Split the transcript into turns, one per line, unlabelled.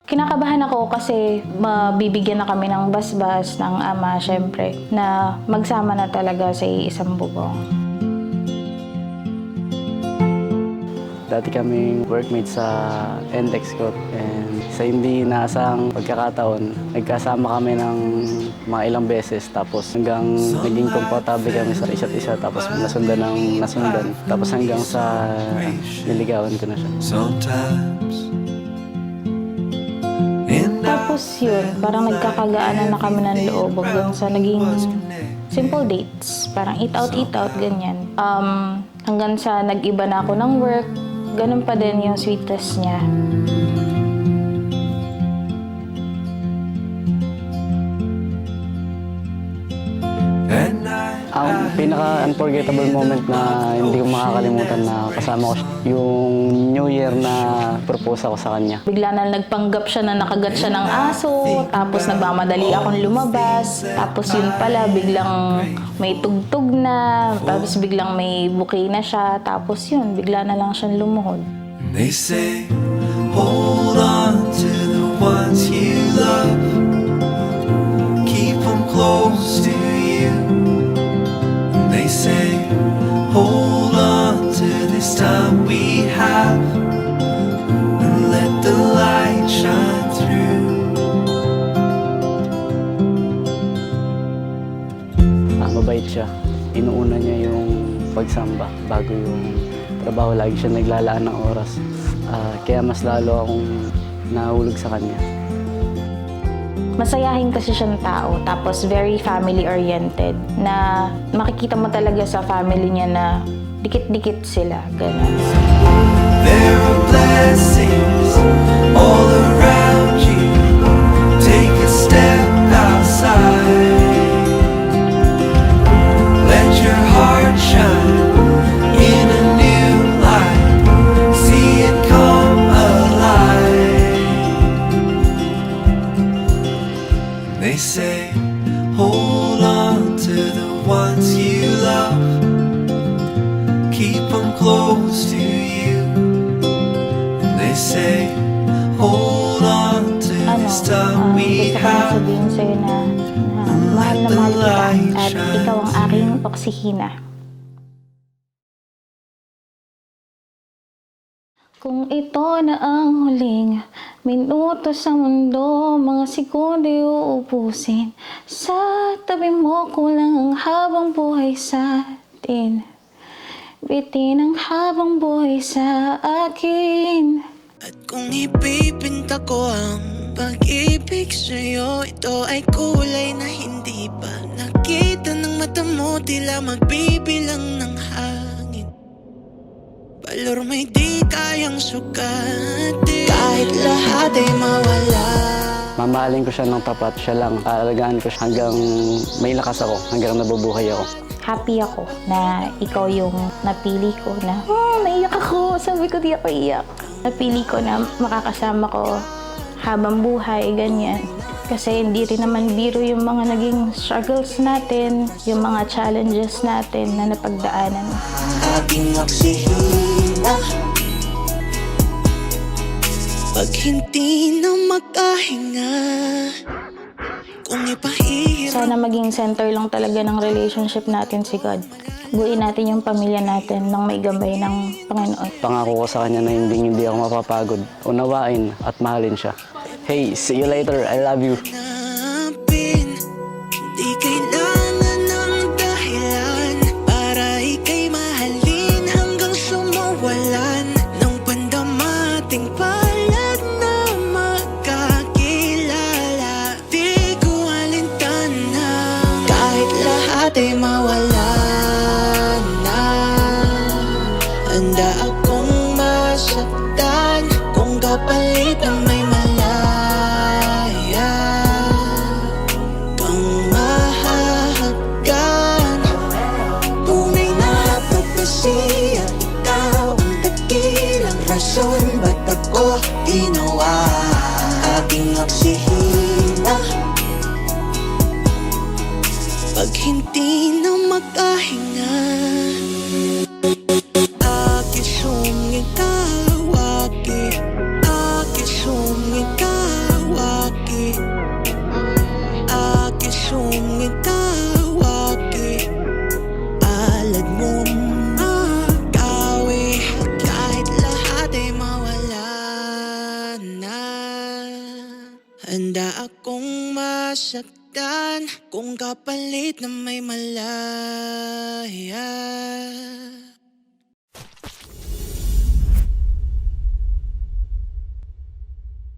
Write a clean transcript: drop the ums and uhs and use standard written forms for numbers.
Kinakabahan ako kasi mabibigyan na kami ng basbas ng ama, syempre, na magsama na talaga sa isang bubong.
Dati kaming workmates sa NTEX ko and sa hindi inaasang pagkakataon, nagkasama kami ng mga ilang beses tapos hanggang naging komportable kami sa isa't isa tapos nasundan ng nasundan tapos hanggang sa niligawan ko na siya.
Tapos yun, parang nagkakagaanan na kami ng loob hanggang sa naging simple dates. Parang eat out, ganyan. Hanggang sa nag-iba na ako ng work, ganun pa din yung sweetness niya.
Ang pinaka-unforgettable moment na hindi ko makakalimutan na kasama ko yung New Year na propose ako sa kanya.
Bigla na nagpanggap siya na nakagat siya ng aso, tapos nagmamadali akong lumabas, tapos yun pala, biglang may tugtog na, tapos biglang may bouquet na siya, tapos yun, bigla na lang siyang lumuhod.
They say, hold on to the ones you love, keep them close to you. They say, hold on to this time we have and let the light shine through.
Mabait siya. Inuuna niya yung pagsamba bago yung trabaho. Lagi siya naglalaan ng oras. Kaya mas lalo akong nahulog sa kanya.
Masayahin kasi siyang tao, tapos very family-oriented, na makikita mo talaga sa family niya na dikit-dikit sila, gano'n.
There are blessings all around you. Take a step outside. Let your heart shine in a new light. See it come alive. They say, hold on to the ones you love, keep them close to you. And they say, hold on to this time we
gusto ko
have.
sabihin sa'yo na mahal na mahal kita at ikaw ang aking oksihina. Kung ito na ang huling minuto sa mundo, mga segundo uubusin. Sa tabi mo kulang ang habang buhay sa atin. Bitin ang habang buhay sa akin.
At kung ipipinta ko ang pag-ibig sa'yo, ito ay kulay na hindi pa nakita ng mata mo, tila magbibilang ng hangin. Balor may di kayang sukatin, kahit lahat ay mawala.
Mamahalin ko siya ng tapat, siya lang. Aalagaan ko siya hanggang may lakas ako, hanggang nabubuhay ako.
Happy ako na ikaw yung napili ko na, naiyak ako, sabi ko di ako iyak. Napili ko na makakasama ko habang buhay, ganyan. Kasi hindi rin naman biro yung mga naging struggles natin, yung mga challenges natin na napagdaanan.
Aking oksihina, pag hindi na makahinga, kung ipahirap.
Sana maging center lang talaga ng relationship natin si God. buuin natin yung pamilya natin ng may gabay ng Panginoon.
Pangako ko sa kanya na hindi ako mapapagod. Unawain at mahalin siya. Hey, see you later. I love you.
Hanapin, di kailangan ng dahilan para ika'y mahalin hanggang sumawalan ng pandamating palad na magkakilala. Di ko alintana kahit lahat ay mawala na. Handa akong masaktan kung kapalit ng may malaya kang mahahagkan. Tunay na pagpasiya, ikaw ang dakilang rason ba't ako ginawa aking oksihina. Pag hindi na magkahinga, aking sumingawaki, aking sumingawaki, aking sumingawaki. Alad mong magawi kahit lahat ay mawala na. Handa akong masaktan kung kapalit na may malaya